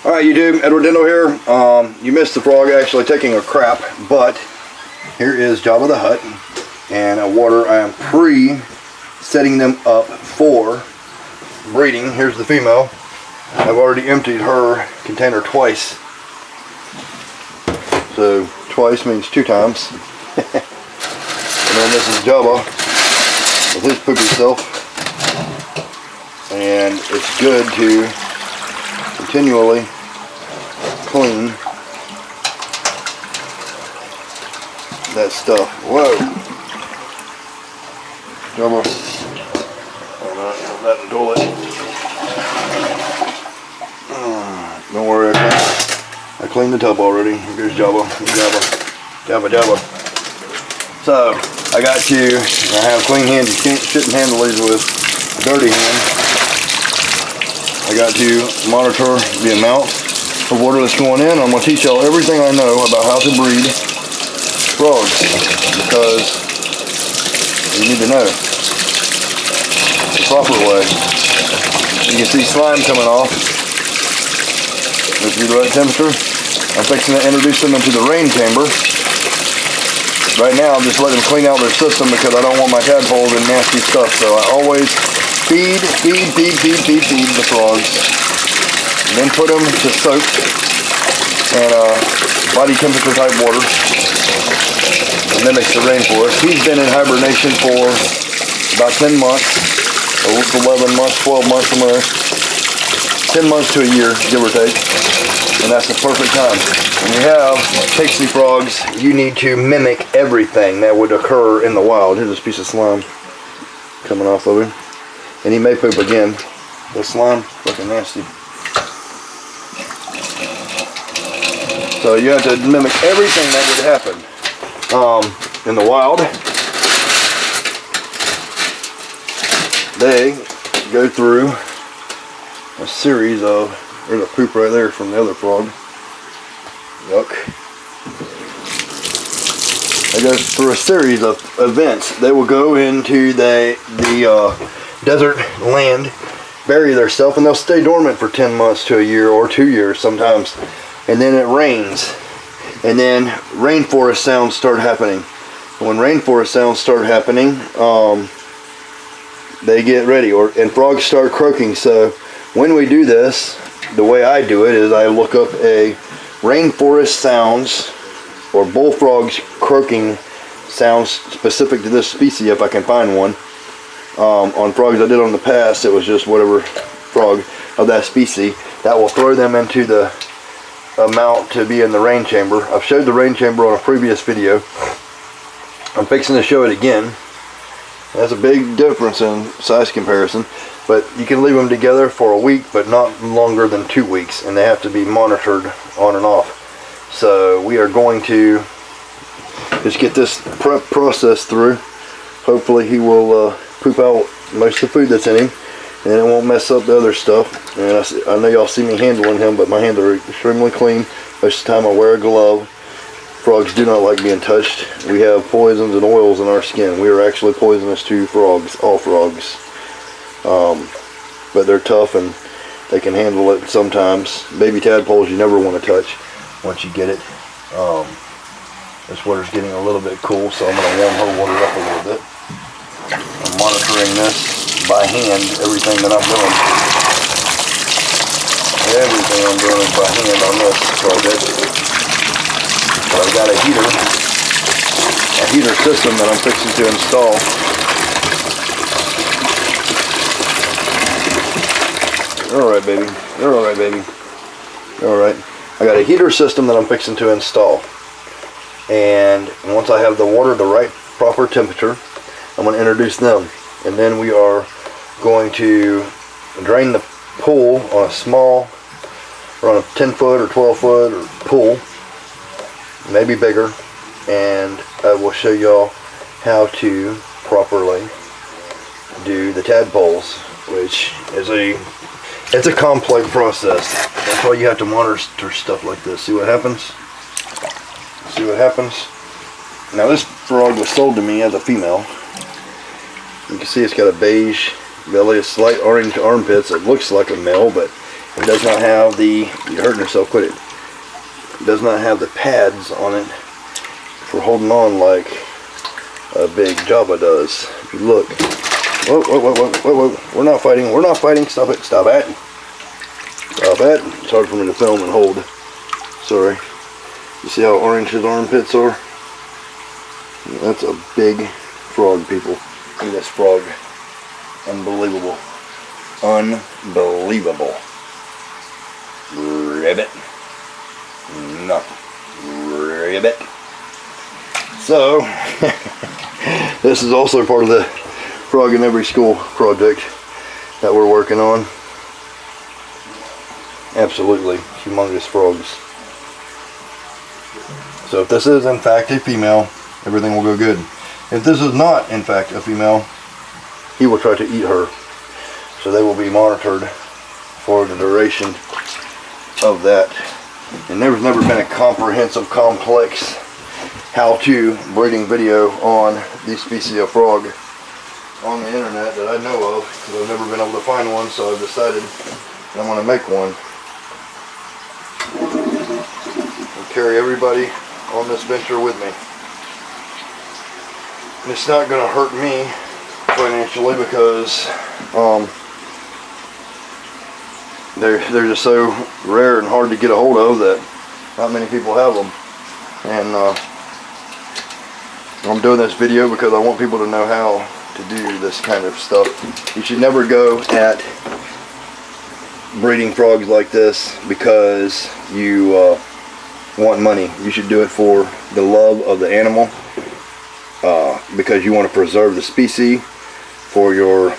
Alright YouTube, Edward Dendo here. You missed the frog actually taking a crap, but here is Jabba the Hutt and a water. I am pre-setting them up for breeding. Here's the female. I've already emptied her container twice. So twice means 2 times. And then this is Jabba with his poopy self. And it's good to continually clean that stuff. Whoa! Jabba. Oh no, put that in the toilet. Don't worry, I cleaned the tub already. Here goes Jabba. Jabba, Jabba. So, I have clean hands. You shouldn't handle these with a dirty hand. I got to monitor the amount of water that's going in. I'm going to teach y'all everything I know about how to breed frogs, because you need to know the proper way. You can see slime coming off. If you're the right temperature, I'm fixing to introduce them into the rain chamber. Right now, I'm just letting them clean out their system because I don't want my tadpoles in nasty stuff. So I always feed the frogs, and then put them to soaked and body temperature type water. It mimics the rainforest. He's been in hibernation for about 10 months, 11 months, 12 months, somewhere there. 10 months to a year, give or take, and that's the perfect time. When you have pixie frogs, you need to mimic everything that would occur in the wild. Here's this piece of slime coming off of him. And he may poop again. The slime, fucking nasty. So you have to mimic everything that would happen in the wild. They go through a series of, there's a poop right there from the other frog. Yuck. They go through a series of events. They will go into the desert land, bury their stuff, and they'll stay dormant for 10 months to a year or 2 years sometimes. And then it rains, and then rainforest sounds start happening. When rainforest sounds start happening, they get ready, and frogs start croaking. So when we do this, the way I do it is I look up a rainforest sounds or bullfrogs croaking sounds specific to this species if I can find one. On frogs I did on the past, it was just whatever frog of that species. That will throw them into the amount to be in the rain chamber. I've showed the rain chamber on a previous video. I'm fixing to show it again. That's a big difference in size comparison, but you can leave them together for a week, but not longer than 2 weeks, and they have to be monitored on and off. So we are going to just get this prep process through. Hopefully he will poop out most of the food that's in him, and it won't mess up the other stuff. And I know y'all see me handling him, but my hands are extremely clean. Most of the time I wear a glove. Frogs do not like being touched. We have poisons and oils in our skin. We are actually poisonous to frogs, all frogs. But they're tough and they can handle it sometimes. Baby tadpoles you never want to touch once you get it. This water's getting a little bit cool, so I'm going to warm her water up a little bit. I'm monitoring this by hand, everything that I'm doing. Everything I'm doing is by hand on this project. But I've got a heater system that I'm fixing to install. You're alright, baby. You're alright, baby. You're alright. I got a heater system that I'm fixing to install. And once I have the water the right proper temperature, I'm going to introduce them. And then we are going to drain the pool on a small, or on a 10 foot or 12 foot or pool, maybe bigger, and I will show y'all how to properly do the tadpoles, which is it's a complex process. That's why you have to monitor stuff like this. See what happens? See what happens? Now this frog was sold to me as a female. You can see it's got a beige belly, a slight orange armpits. It looks like a male, but It does not have the, you're hurting yourself, quit it. It does not have the pads on it for holding on like a big Java does. If you look, whoa, whoa, whoa, whoa, whoa, whoa, we're not fighting, we're not fighting, stop it, stop it. Stop it. It's hard for me to film and hold. Sorry. You see how orange his armpits are? That's a big frog, people. Look at this frog. Unbelievable. Unbelievable. Ribbit. No. Ribbit. So, this is also part of the Frog in Every School project that we're working on. Absolutely humongous frogs. So if this is in fact a female, everything will go good. If this is not in fact a female, he will try to eat her. So they will be monitored for the duration of that. And there's never been a comprehensive, complex how-to breeding video on these species of frog on the internet that I know of, because I've never been able to find one, so I've decided that I'm going to make one. And carry everybody on this venture with me. And it's not going to hurt me financially because they're just so rare and hard to get a hold of that not many people have them. And I'm doing this video because I want people to know how to do this kind of stuff. You should never go at breeding frogs like this because you want money. You should do it for the love of the animal, because you want to preserve the species, for your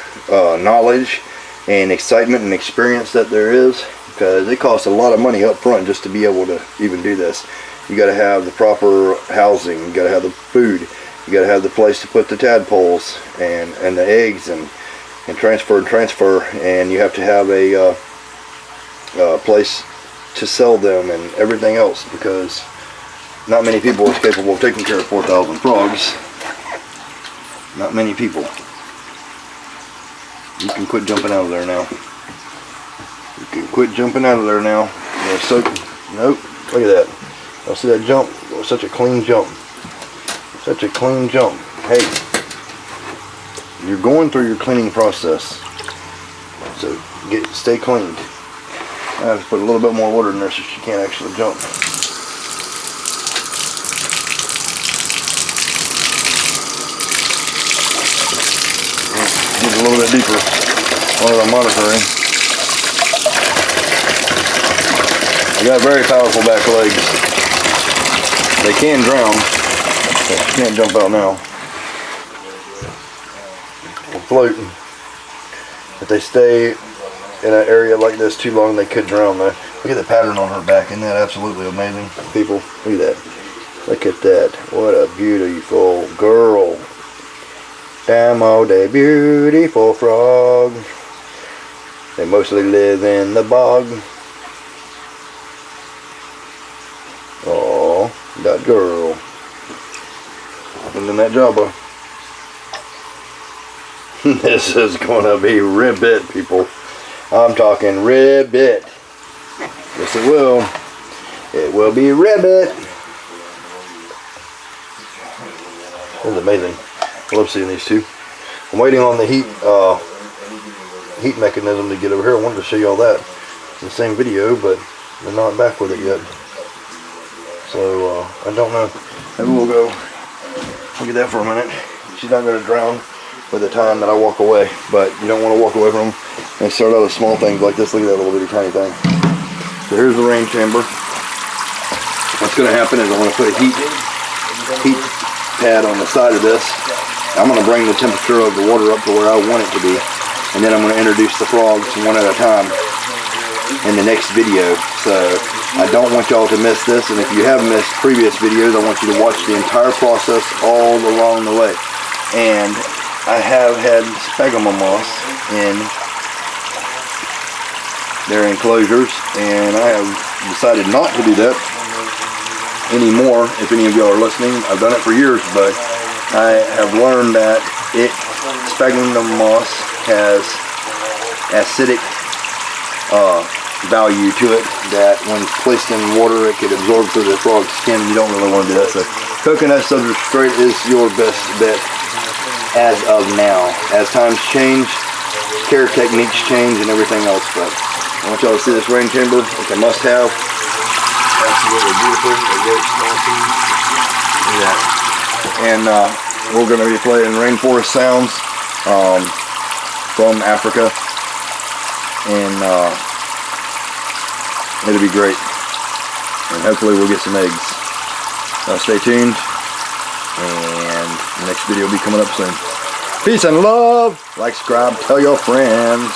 knowledge and excitement and experience that there is, because it costs a lot of money up front just to be able to even do this. You got to have the proper housing, you got to have the food, you got to have the place to put the tadpoles and the eggs and transfer, and you have to have a place to sell them and everything else, because not many people are capable of taking care of 4,000 frogs. Not many people. You can quit jumping out of there now. You can quit jumping out of there now. Yeah, so, nope, look at that. Y'all see that jump? It was such a clean jump. Such a clean jump. Hey, you're going through your cleaning process, so stay cleaned. I have to put a little bit more water in there so she can't actually jump. Get a little bit deeper while I'm monitoring. They got very powerful back legs. They can drown. They can't jump out now. Or float. If they stay in an area like this too long, they could drown though. Look at the pattern on her back. Isn't that absolutely amazing, people? Look at that. Look at that. What a beautiful girl. Damn, oh, they beautiful frog. They mostly live in the bog. Oh, that girl. And then that Jabba. This is gonna be ribbit, people. I'm talking ribbit. Yes, it will. It will be ribbit. This is amazing. I love seeing these two. I'm waiting on the heat mechanism to get over here. I wanted to show you all that in the same video, but they're not back with it yet. So I don't know. Maybe we'll go look at that for a minute. She's not going to drown by the time that I walk away, but you don't want to walk away from them and start out with small things like this. Look at that little bitty tiny thing. So here's the rain chamber. What's going to happen is I'm going to put a heat pad on the side of this. I'm going to bring the temperature of the water up to where I want it to be, and then I'm going to introduce the frogs one at a time in the next video. So I don't want y'all to miss this, and if you have missed previous videos, I want you to watch the entire process all along the way. And I have had sphagnum moss in their enclosures, and I have decided not to do that anymore. If any of y'all are listening, I've done it for years, but I have learned that sphagnum moss has acidic value to it that when placed in water it could absorb through the frog's skin. You don't really want to do that. So coconut substrate is your best bet as of now. As times change, care techniques change and everything else, but I want y'all to see this rain chamber. It's a must-have. Absolutely beautiful. A great awesome. Look at that. And we're going to be playing rainforest sounds from Africa, and it'll be great. And hopefully we'll get some eggs. Stay tuned, and the next video will be coming up soon. Peace and love. Like, subscribe, tell your friends.